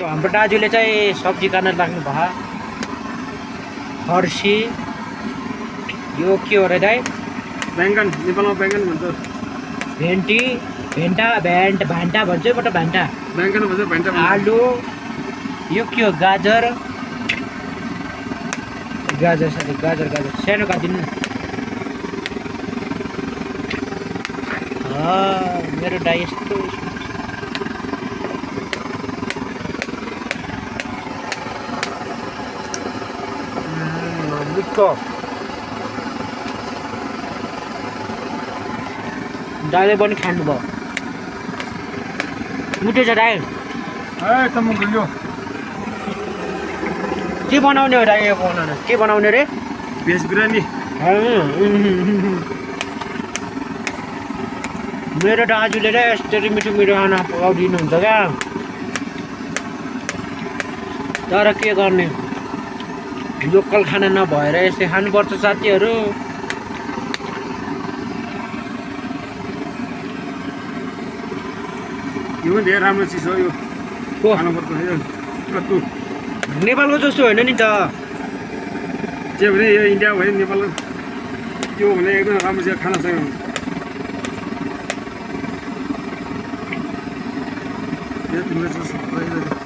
हाम्रो दाजुले चाहिँ सब्जी काट्न लाग्नु भयो फर्सी यो के हो र दाइ बैंगन नेपालमा बैंगन भन्छ भेन्टी भान्टा भन्छ बट भान्टा बैंगन भन्छ भेन्टा भन्छ आलु यो के हो गाजर गाजर सानो काटिदिनु मेरो दाइ यस्तो मिठो दाइले पनि खानुभयो मिठो छ दाइ के बनाउने हो दाइ यो बनाउनु के बनाउने रे भेज बिरयानी मेरो दाजुले र यस्तरी मिठो खाना पकाउदिनुहुन्छ क्या तर के गर्ने लोकल खाना नभएर यसै खानुपर्छ साथीहरू यो पनि धेरै राम्रो चिज हो यो को खानुपर्छ यो कत्तु नेपालको जस्तो होइन नि त जे भने यो इन्डिया भयो नेपालको त्यो भने एकदम राम्रो छ खानासँग यो तिमीले